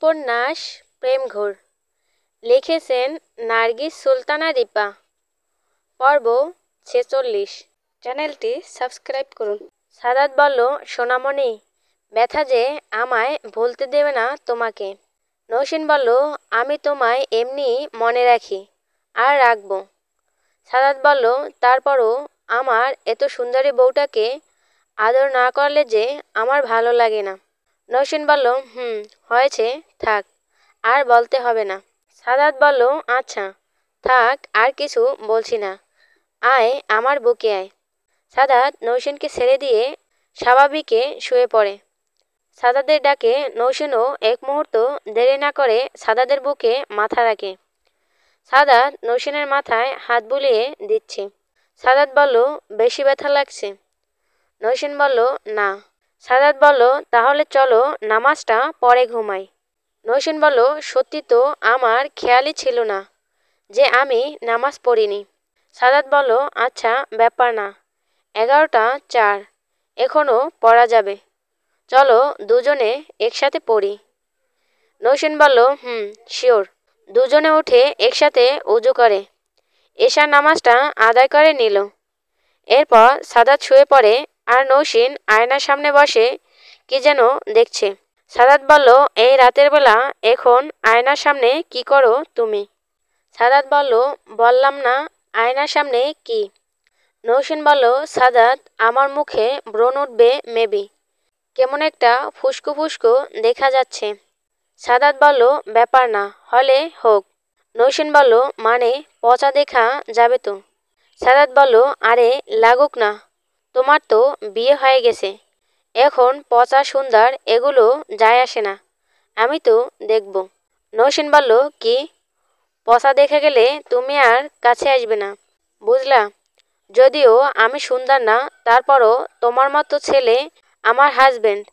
উপন্যাস প্রেমঘোর লিখেছেন নার্গিস সুলতানা রিপা। পর্ব 46। চ্যানেলটি সাবস্ক্রাইব করুন। সাদাত বলল, সোনামণি, ব্যথা যে আমায় ভুলতে দেবে না তোমাকে। নৌসিন বলল, আমি তোমায় এমনি মনে রাখি আর রাখব। সাদাত বলল, তারপরও আমার এত সুন্দরী বউটাকে আদর না করলে যে আমার ভালো লাগে না। নৌসিন বলল, হয়েছে, থাক, আর বলতে হবে না। সাদাত বলল, আচ্ছা থাক, আর কিছু বলছি না, আয় আমার বুকে আয়। সাদাত নৌসিনকে ছেড়ে দিয়ে স্বাভাবিকে শুয়ে পড়ে। সাদাতের ডাকে নৌসিনও এক মুহূর্ত দেরি না করে সাদাতের বুকে মাথা রাখে। সাদাত নৌসিনের মাথায় হাত বুলিয়ে দিচ্ছে। সাদাত বলল, বেশি ব্যথা লাগছে? নৌসিন বলল, না। সাদাত বলল, তাহলে চলো নামাজটা পরে ঘুমাই। নৌসিন বলল, সত্যি তো আমার খেয়ালই ছিল না যে আমি নামাজ পড়িনি। সাদাত বলল, আচ্ছা, ব্যাপার না, 11টা 4, এখনও পড়া যাবে, চলো দুজনে একসাথে পড়ি। নৌসিন বলল, শিওর। দুজনে উঠে একসাথে উজু করে এশার নামাজটা আদায় করে নিল। এরপর সাদাত শুয়ে পড়ে আর নৌসিন আয়নার সামনে বসে কি যেন দেখছে। সাদাত বলল, এই রাতের বেলা এখন আয়নার সামনে কি করো তুমি? সাদাত বলল, বললাম না আয়নার সামনে কি। নৌসিন বলল, সাদাত, আমার মুখে ব্রণ উঠবে মেবি, কেমন একটা ফুসকো ফুসকো দেখা যাচ্ছে। সাদাত বলল, ব্যাপার না, হলে হোক। নৌসিন বলল, মানে পচা দেখা যাবে তো? সাদাত বলল, আরে লাগুক না, তোমার তো বিয়ে হয়ে গেছে, এখন পচা সুন্দর এগুলো যায় আসে না, আমি তো দেখব। নৌসিন বলল, কি? পচা দেখে গেলে তুমি আর কাছে আসবে না, বুঝলা? যদিও আমি সুন্দর না, তারপরও তোমার মতো ছেলে আমার হাজবেন্ড,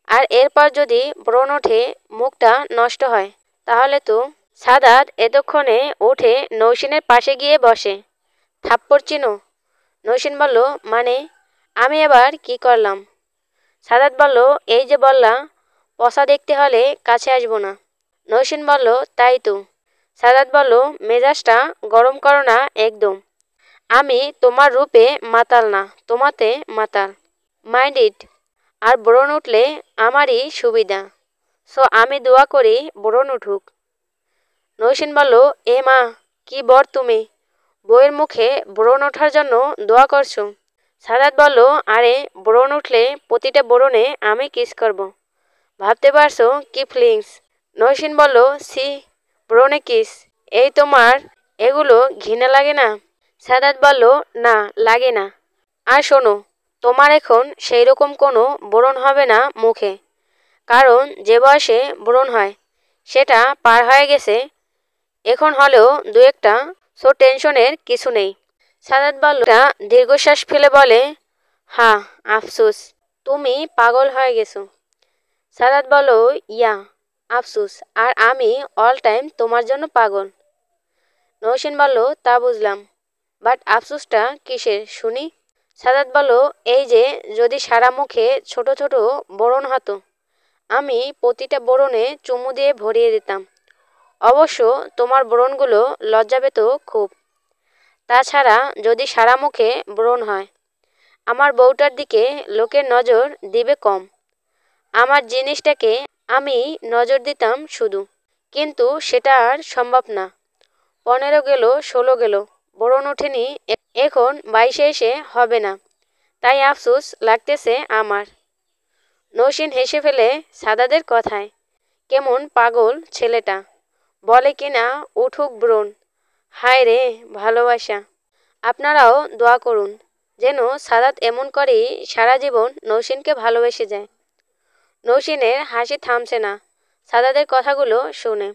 আর এরপর যদি ব্রণ ওঠে, মুখটা নষ্ট হয়, তাহলে তো। সাদাত এতক্ষণে উঠে নৌসিনের পাশে গিয়ে বসে। থাপ্পড় চিনো? নৌসিন বলল, মানে আমি এবার কি করলাম? সাদাত বলল, এই যে বললা পচা দেখতে হলে কাছে আসবো না। নৌসিন বলল, তাই তো। সাদাত বলল, মেজাজটা গরম করো না একদম, আমি তোমার রূপে মাতাল না, তোমাতে মাতাল, মাইন্ড ইট। আর ব্রণ উঠলে আমারই সুবিধা, সো আমি দোয়া করি ব্রণ উঠুক। নৌসিন বলল, এ মা, কি বর তুমি, বউয়ের মুখে ব্রণ ওঠার জন্য দোয়া করছো? সাদাত বলল, আরে ব্রণ উঠলে প্রতিটা ব্রণে আমি কিস করব, ভাবতে পারছো কি ফিলিংস? নৌসিন বলল, সি, ব্রণে কিস, এই তোমার এগুলো ঘৃণা লাগে না? সাদাত বলল, না লাগে না। আর শোনো, তোমার এখন সেই রকম কোনো ব্রণ হবে না মুখে, কারণ যে বয়সে ব্রণ হয় সেটা পার হয়ে গেছে, এখন হলেও দু একটা, সো টেনশনের কিছু নেই। সাদাত বলল, দীর্ঘশ্বাস ফেলে বলে, হ্যাঁ, আফসোস, তুমি পাগল হয়ে গেছো। সাদাত বলল, ইয়া, আফসোস, আর আমি অল টাইম তোমার জন্য পাগল। নৌসিন বলল, তা বুঝলাম, বাট আফসোসটা কিসের শুনি? সাদাত বলল, এই যে যদি সারা মুখে ছোট ছোট ব্রণ হতো, আমি প্রতিটা ব্রণে চুমু দিয়ে ভরিয়ে দিতাম। অবশ্য তোমার ব্রণগুলো লজ্জা পেত খুব। তাছাড়া যদি সারা মুখে ব্রণ হয়, আমার বউটার দিকে লোকের নজর দিবে কম। আমার জিনিসটাকে আমি নজর দিতাম শুধু, কিন্তু সেটা আর সম্ভব না। 15 গেল, 16 গেল, ব্রণ ওঠেনি, এখন 22 এসে হবে না, তাই আফসোস লাগতেছে আমার। নৌসিন হেসে ফেলে সাদাদের কথায়। কেমন পাগল ছেলেটা, বলে কিনা উঠুক ব্রণ। হায় রে ভালোবাসা। আপনারাও দোয়া করুন যেন সাদাত এমন করেই সারা জীবন নৌসিনকে ভালোবেসে যায়। নৌসিনের হাসি থামছে না সাদাদের কথাগুলো শুনে।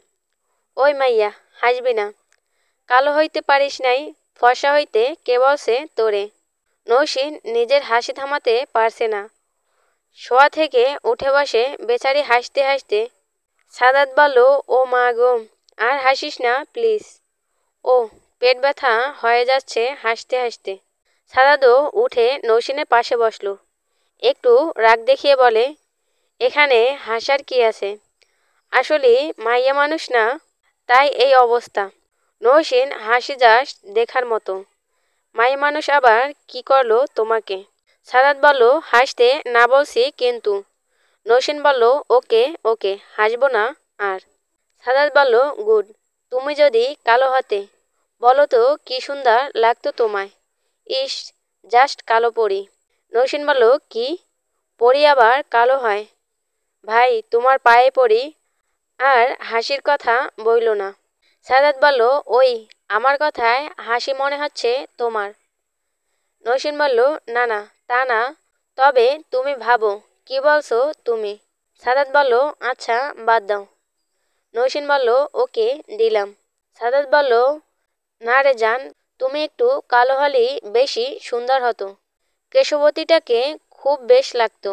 ওই মাইয়া, হাসবি না, কালো হইতে পারিস নাই, ফর্সা হইতে কে বলছে তোরে? নৌসিন নিজের হাসি থামাতে পারছে না, শোয়া থেকে উঠে বসে বেচারি হাসতে হাসতে। সাদাত বলল, ও মা গো, আর হাসিস না প্লিজ, ও পেট ব্যথা হয়ে যাচ্ছে হাসতে হাসতে। সাদাতও উঠে নৌসিনের পাশে বসলো, একটু রাগ দেখিয়ে বলে, এখানে হাসার কি আছে, আসলে মাইয়া মানুষ না, তাই এই অবস্থা। নৌসিন হাসি জাস্ট দেখার মতো। মাইয়া মানুষ আবার কি করলো তোমাকে? সাদাত বলল হাসতে না বলছি কিন্তু। নৌসিন বলল ওকে ওকে হাসবো না আর। সাদাত বলল গুড। তুমি যদি কালো হতে, বলো তো কি সুন্দর লাগতো তোমায়। ইস, জাস্ট কালো পরি। নৌসিন বলল কি? পরি আবার কালো হয়? ভাই তোমার পায়ে পড়ি, আর হাসির কথা বইল না। সাদাত বলল ওই আমার কথায় হাসি মনে হচ্ছে তোমার। নৌসিন বলল না না, তা না, তবে তুমি ভাবো কি বলছো তুমি। সাদাত বলল আচ্ছা বাদ দাও। নৌসিন বলল ওকে দিলাম। সাদাত বলল না রে জান, তুমি একটু কালো হলেই বেশি সুন্দর হতো। কেশবতীটাকে খুব বেশ লাগতো।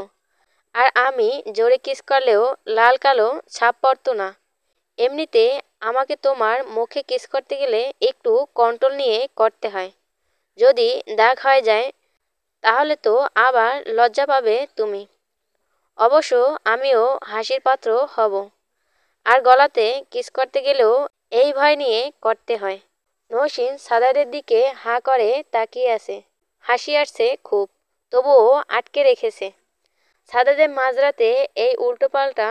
আর আমি জোরে কিস করলেও লাল কালো ছাপ পড়তো না। এমনিতে আমাকে তোমার মুখে কিস করতে গেলে একটু কন্ট্রোল নিয়ে করতে হয়। যদি দাগ হয়ে যায় তাহলে তো আবার লজ্জা পাবে তুমি। অবশ্য আমিও হাসির পাত্র হব। আর গলাতে কিস করতে গেলেও এই ভয় নিয়ে করতে হয়। নৌসিন সাদাতের দিকে হাঁ করে তাকিয়ে আছে। হাসি আসছে খুব, তবুও আটকে রেখেছে। সাদাতের মাঝরাতে এই উল্টোপাল্টা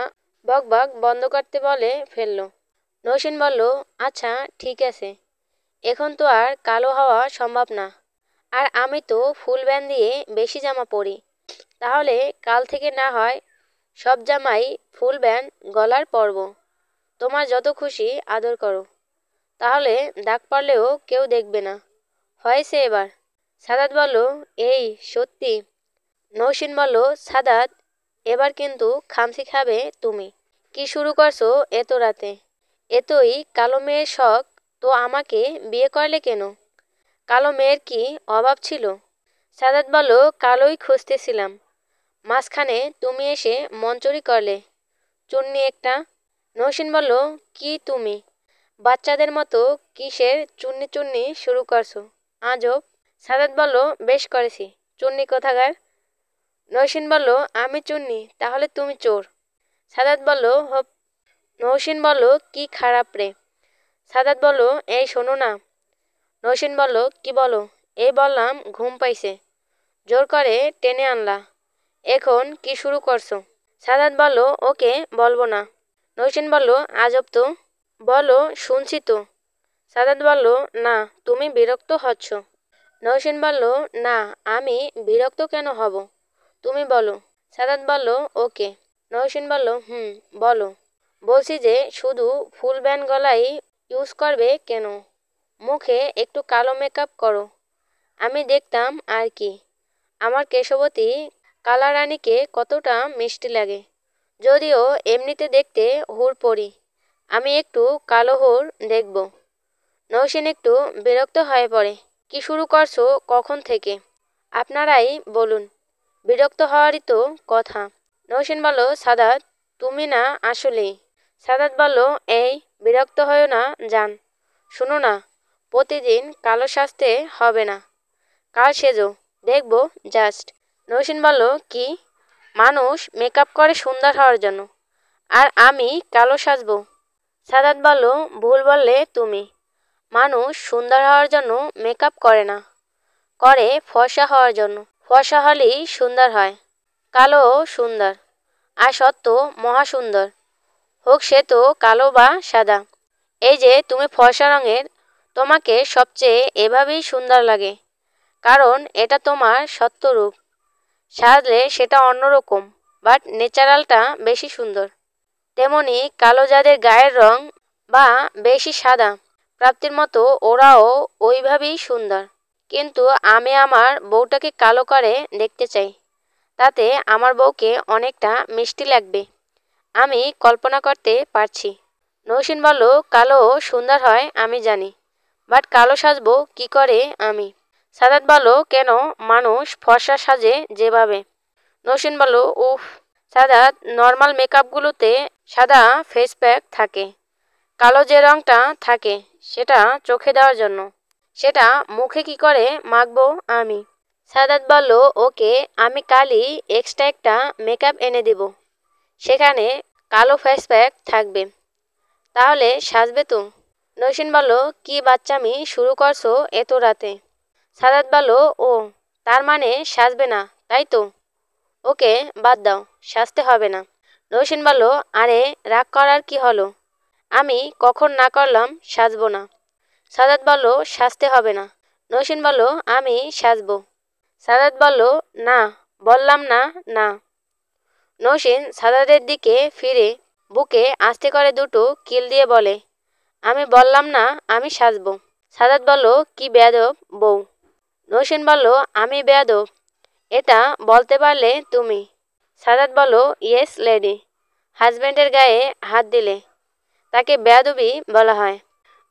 বকবক বন্ধ করতে বলে ফেলল। নৌসিন বলল আচ্ছা ঠিক আছে, এখন তো আর কালো হওয়া সম্ভব না। আর আমি তো ফুল ব্যান্ড দিয়ে বেশি জামা পরি। তাহলে কাল থেকে না হয় সব জামাই ফুল ব্যান্ড গলার পরব। তোমার যত খুশি আদর করো। তাহলে দাগ পড়লেও কেউ দেখবে না। হয়েছে এবার। সাদাত বলল এই সত্যি? নৌসিন বলল সাদাত, এবার কিন্তু খামসি খাবে তুমি। কি শুরু করছো এত রাতে? এতই কালো মেয়ের শখ তো আমাকে বিয়ে করলে কেন? কালো মেয়ের কি অভাব ছিল? সাদাত বলল কালোই খুঁজতেছিলাম, মাঝখানে তুমি এসে মঞ্চুরি করলে। চুন্নি একটা। নৌসিন বলল কি তুমি বাচ্চাদের মতো কিসের চুন্নি চুন্নি শুরু করছো? আজব। সাদাত বলল বেশ করেছি, চুন্নি কোথাকার। নৌসিন বলল আমি চুন্নি, তাহলে তুমি চোর। সাদাত বলল হপ। নৌসিন বলল কি খারাপ রে। সাদাত বলল এই শোনো না। নৌসিন বলল কি বলো? এই বললাম ঘুম পাইছে, জোর করে টেনে আনলা, এখন কি শুরু করছো? সাদাত বলল ওকে বলবো না। নৌসিন বলল আজব তো। বলো শুনছি তো। সাদাত বলল না, তুমি বিরক্ত হচ্ছ। নৌসিন বলল না, আমি বিরক্ত কেন হব, তুমি বলো। সাদাত বলল ওকে। নৌসিন বলল বলো। বলছি যে শুধু ফুল ব্যান্ড গলাই ইউজ করবে কেন? মুখে একটু কালো মেকআপ করো, আমি দেখতাম আর কি। আমার কেশবতী কালারানীকে কতটা মিষ্টি লাগে। যদিও এমনিতে দেখতে হুর পড়ি, আমি একটু কালো হুর দেখব। নৌসিন একটু বিরক্ত হয়ে পড়ে। কি শুরু করছো কখন থেকে? আপনারাই বলুন, বিরক্ত হওয়ারই তো কথা। নৌসিন বলল সাদাত, তুমি না আসলেই। সাদাত বলল এই বিরক্ত হয়েও না জান। শুনো না, প্রতিদিন কালো সাজতে হবে না, কাল সেজো, দেখব জাস্ট। নৌসিন বলল কি? মানুষ মেকআপ করে সুন্দর হওয়ার জন্য, আর আমি কালো সাজবো? সাদাত বলল ভুল বললে তুমি। মানুষ সুন্দর হওয়ার জন্য মেকআপ করে না, করে ফর্সা হওয়ার জন্য। ফর্সা হলেই সুন্দর হয়। কালো সুন্দর, আর সত্য মহা সুন্দর, হোক সে তো কালো বা সাদা। এই যে তুমি ফর্সা রঙের, তোমাকে সবচেয়ে এভাবেই সুন্দর লাগে, কারণ এটা তোমার সত্য রূপ। সাজলে সেটা অন্যরকম, বাট ন্যাচারালটা বেশি সুন্দর। তেমনি কালো যাদের গায়ের রং বা বেশি সাদা প্রাপ্তির মতো, ওরাও ওইভাবেই সুন্দর। কিন্তু আমি আমার বউটাকে কালো করে দেখতে চাই, তাতে আমার বউকে অনেকটা মিষ্টি লাগবে, আমি কল্পনা করতে পারছি। নৌসিন বলল কালো সুন্দর হয় আমি জানি, বাট কালো সাজবো কি করে আমি? সাদাত বলল কেন, মানুষ ফর্সা সাজে যেভাবে। নৌসিন বলল উফ। সাদাত নর্মাল মেকআপগুলোতে সাদা ফেস প্যাক থাকে, কালো যে রংটা থাকে সেটা চোখে দেওয়ার জন্য, সেটা মুখে কি করে মাখবো আমি? সাদাত বলল ওকে, আমি কালই এক্সট্রা একটা মেকআপ এনে দেব, সেখানে কালো ফেস প্যাক থাকবে। তাহলে সাজবে তো? নৌসিন বলল, কি বাচ্চামি শুরু করছো এত রাতে? সাদাত বলল, ও তার মানে সাজবে না তাই তো? ওকে বাদ দাও, সাজতে হবে না। নৌসিন বলল, আরে রাগ করার কি হলো? আমি কখন না করলাম সাজবো না? সাদাত বলল, সাজতে হবে না। নৌসিন বলল, আমি সাজবো। সাদাত বলল, না, বললাম না না। নৌসিন সাদাতের দিকে ফিরে বুকে আস্তে করে দুটো কিল দিয়ে বলে, আমি বললাম না আমি সাজবো। সাদাত বলল, কি বেয়াদব বউ। নৌসিন বলল, আমি বেয়াদব এটা বলতে পারলে তুমি? সাদাত বলল, ইয়েস লেডি। হাজব্যান্ডের গায়ে হাত দিলে তাকে বেয়াদবি বলা হয়।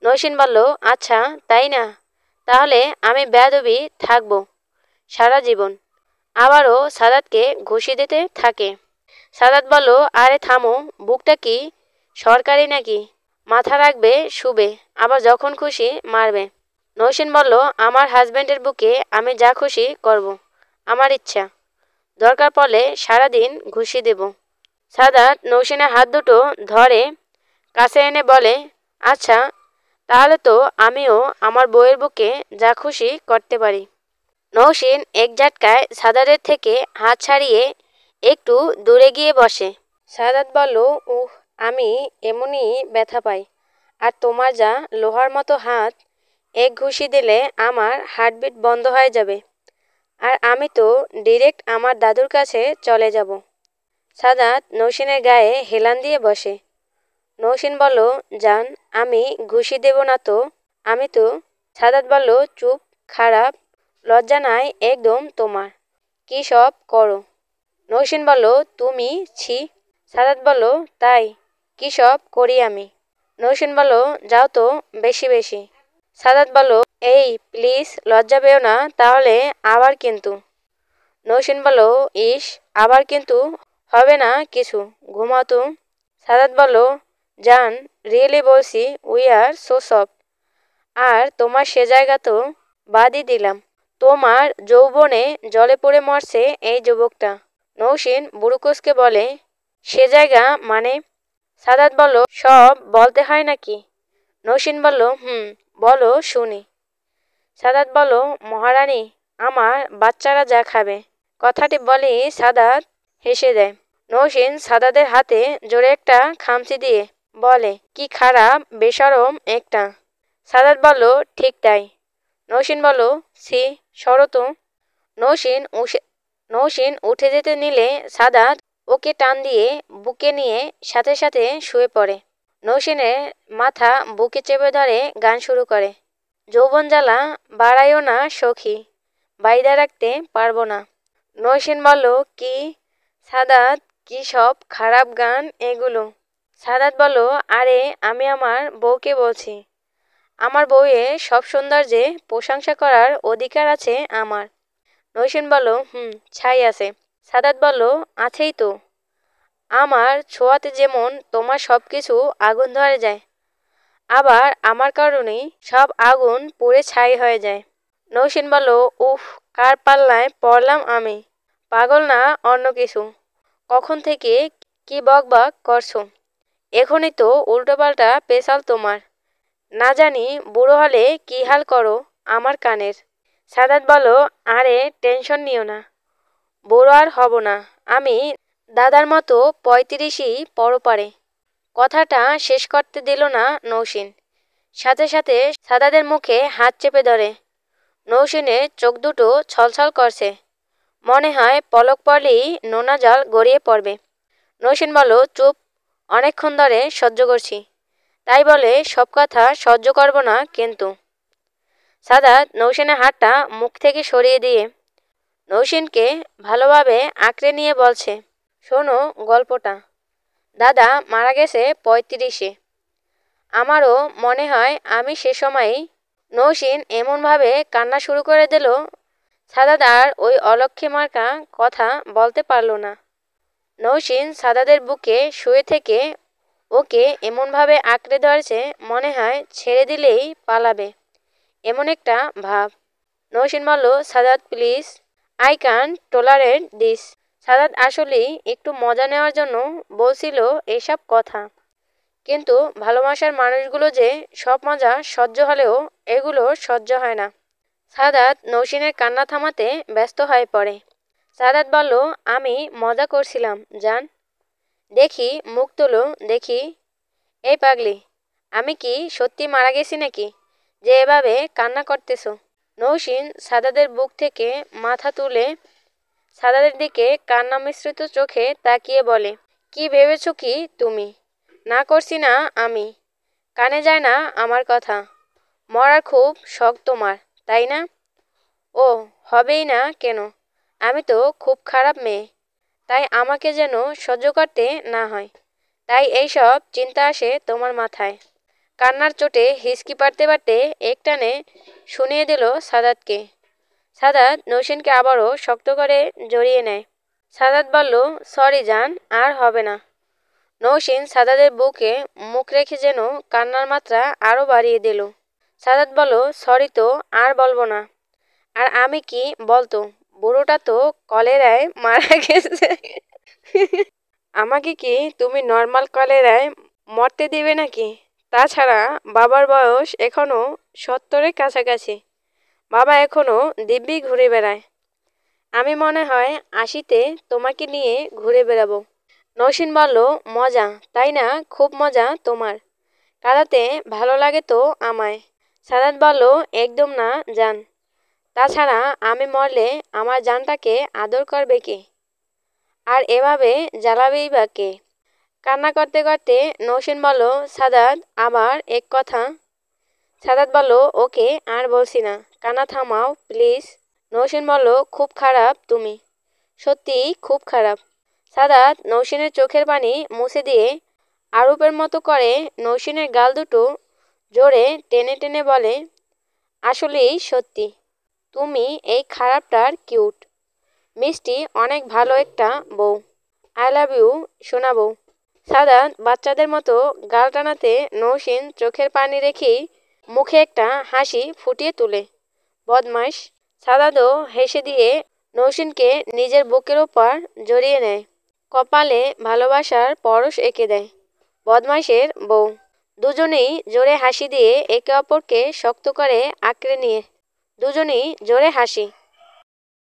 নৌসিন বলল, আচ্ছা তাই না? তাহলে আমি বেয়াদবি থাকবো সারা জীবন। আবারও সাদাতকে ঘুষি দিতে থাকে। সাদাত বলল, আরে থামো, বুকটা কি সরকারি নাকি? মাথা রাখবে শুবে, আবার যখন খুশি মারবে। নৌসিন বলল, আমার হাজব্যান্ডের বুকে আমি যা খুশি করব, আমার ইচ্ছা। দরকার পড়লে সারাদিন ঘুষি দেব। সাদাত নৌসিনের হাত দুটো ধরে কাছে এনে বলে, আচ্ছা তাহলে তো আমিও আমার বউয়ের বুকে যা খুশি করতে পারি। নৌসিন এক ঝটকায় সাদাতের থেকে হাত ছাড়িয়ে একটু দূরে গিয়ে বসে। সাদাত বলল, উহ, আমি এমনই ব্যথা পাই। আর তোমার যা লোহার মতো হাত, এক ঘুষি দিলে আমার হার্টবিট বন্ধ হয়ে যাবে। আর আমি তো ডিরেক্ট আমার দাদুর কাছে চলে যাব। সাদাত নৌসিনের গায়ে হেলান দিয়ে বসে। নৌসিন বলল, জান, আমি ঘুষি দেব না তো, আমি তো। সাদাত বলল, চুপ, খারাপ, লজ্জা নাই একদম তোমার, কি সব করো। নৌসিন বলল, তুমি ছি। সাদাত বলল, তাই কি সব করি আমি? নৌসিন বলল, যাও তো বেশি বেশি। সাদাত বলল, এই প্লিজ লজ্জা পেও না তাহলে আবার কিন্তু। নৌসিন বলল, ইস, আবার কিন্তু হবে না কিছু, ঘুমাও তো। সাদাত বলল, জান, রিয়েলি বলছি, উই আর সো সফট। আর তোমার সে জায়গা তো বাদই দিলাম। তোমার যৌবনে জলে পড়ে মরছে এই যুবকটা। নৌসিন বুড়ুকোসকে বলে, সে জায়গা মানে? সাদাত বলল, সব বলতে হয় নাকি? নৌসিন বলল, বলো শুনি। সাদাত বলল, মহারানী, আমার বাচ্চারা যা খাবে। কথাটি বলি সাদাত হেসে দেয়। নৌসিন সাদাতের হাতে জোরে একটা খামচি দিয়ে বলে, কি খারাপ বেশরম একটা। সাদাত বলল, ঠিক তাই। নৌসিন বলল, সি, সরো তো। নৌসিন উঠে যেতে নিলে সাদাত ওকে টান দিয়ে বুকে নিয়ে সাথে সাথে শুয়ে পড়ে। নৌসিনের মাথা বুকে চেপে ধরে গান শুরু করে, যৌবন জ্বালা বাড়াইও না সখী, বাইদা রাখতে পারবো না। নৌসিন বলল, কি সাদাত, কি সব খারাপ গান এগুলো? সাদাত বলল, আরে আমি আমার বউকে বলছি। আমার বউয়ে সব সৌন্দর্যে প্রশংসা করার অধিকার আছে আমার। নৌসিন বলল, ছাই আছে। সাদাত বলল, আছেই তো। আমার ছোঁয়াতে যেমন তোমার সব কিছু আগুন ধরে যায়, আবার আমার কারণেই সব আগুন পুড়ে ছাই হয়ে যায়। নৌসিন বলল, উফ, কার পাল্লায় পড়লাম আমি? পাগল না অন্য কিছু? কখন থেকে কি বকবক করছো? এখনই তো উল্টোপাল্টা পেশাল তোমার। না জানি বুড়ো হলে কি হাল করো আমার কানের। সাদাত বলল, আরে টেনশন নিও না, বুড়ো আর হব না আমি, দাদার মতো 35ই পরপারে। কথাটা শেষ করতে দিল না নৌসিন। সাথে সাথে সাদাতের মুখে হাত চেপে ধরে। নৌসিনের চোখ দুটো ছলছল করছে, মনে হয় পলক পড়লেই নোনা জল গড়িয়ে পড়বে। নৌসিন বলল, চুপ, অনেকক্ষণ ধরে সহ্য করছি, তাই বলে সব কথা সহ্য করব না কিন্তু। সাদাত নৌসিনের হাতটা মুখ থেকে সরিয়ে দিয়ে নৌসিনকে ভালোভাবে আঁকড়ে নিয়ে বলছে, শোনো গল্পটা। দাদা মারা গেছে 35-এ। আমারও মনে হয় আমি সে সময়ই। নৌসিন এমনভাবে কান্না শুরু করে দিল, সাদাত আর ওই অলক্ষী মার্কা কথা বলতে পারল না। নৌসিন সাদাতের বুকে শুয়ে থেকে ওকে এমনভাবে আঁকড়ে ধরেছে, মনে হয় ছেড়ে দিলেই পালাবে, এমন একটা ভাব। নৌসিন বলল, Sadat please, I can tolerate this. Sadat আসলেই একটু মজা নেওয়ার জন্য বলছিল এসব কথা, কিন্তু ভালোবাসার মানুষগুলো যে সব মজা সহ্য হলেও এগুলো সহ্য হয় না। সাদাত নৌসিনের কান্না থামাতে ব্যস্ত হয়ে পড়ে। সাদাত বলল, আমি মজা করছিলাম জান। দেখি মুখ তোলো দেখি। এই পাগলি, আমি কি সত্যি মারা গেছি নাকি যে এভাবে কান্না করতেছো? নৌসিন সাদাদের বুক থেকে মাথা তুলে সাদাদের দিকে কান্না মিশ্রিত চোখে তাকিয়ে বলে, কি ভেবেছো কি তুমি? না করছি না আমি। কানে যায় না আমার কথা। মরার খুব শখ তোমার, তাই না? ও, হবেই না কেন? আমি তো খুব খারাপ মেয়ে, তাই আমাকে যেন সহ্য করতে না হয়, তাই এইসব চিন্তা আসে তোমার মাথায়। কান্নার চোটে হিসকি পারতে পারতে একটানে শুনিয়ে দিল সাদাতকে। সাদাত নৌসিনকে আবারও শক্ত করে জড়িয়ে নেয়। সাদাত বলল, সরি জান, আর হবে না। নৌসিন সাদাতের বুকে মুখ রেখে যেন কান্নার মাত্রা আরও বাড়িয়ে দিল। সাদাত বলল, সরি তো আর বলবো না। আর আমি কি বলতো, বুড়োটা তো কলেরায় মারা গেছে। আমাকে কি তুমি নর্মাল কলেরায় মরতে দিবে নাকি? তাছাড়া বাবার বয়স এখনো 70-এর কাছাকাছি। বাবা এখনো দিব্যি ঘুরে বেড়ায়। আমি মনে হয় 80-তে তোমাকে নিয়ে ঘুরে বেড়াবো। নৌসিন বলল, মজা তাই না? খুব মজা তোমার। কাঁদাতে ভালো লাগে তো আমায়। সাদাত বলল, একদম না জান। তাছাড়া আমি মরলে আমার জানটাকে আদর করবে কে? আর এভাবে জ্বালাবেই বা কে? কান্না করতে করতে নৌসিন বলল, সাদাত আবার এক কথা। সাদাত বলল, ওকে আর বলছি না, কান্না থামাও প্লিজ। নৌসিন বলল, খুব খারাপ তুমি, সত্যিই খুব খারাপ। সাদাত নৌসিনের চোখের পানি মুছে দিয়ে আরুপের মতো করে নৌসিনের গাল দুটো জোরে টেনে টেনে বলে, আসলেই সত্যি তুমি এই খারাপটার কিউট মিষ্টি অনেক ভালো একটা বউ। আই লাভ ইউ সোনা বউ। সাদাত বাচ্চাদের মতো গাল টানাতে নৌসিন চোখের পানি রেখেই মুখে একটা হাসি ফুটিয়ে তোলে। বদমাইশ। সাদাতও হেসে দিয়ে নৌসিনকে নিজের বুকের ওপর জড়িয়ে নেয়। কপালে ভালোবাসার পরশ এঁকে দেয়। বদমাইশের বউ। দুজনেই জোরে হাসি দিয়ে একে অপরকে শক্ত করে আঁকড়ে নিয়ে দুজনেই জোরে হাসি।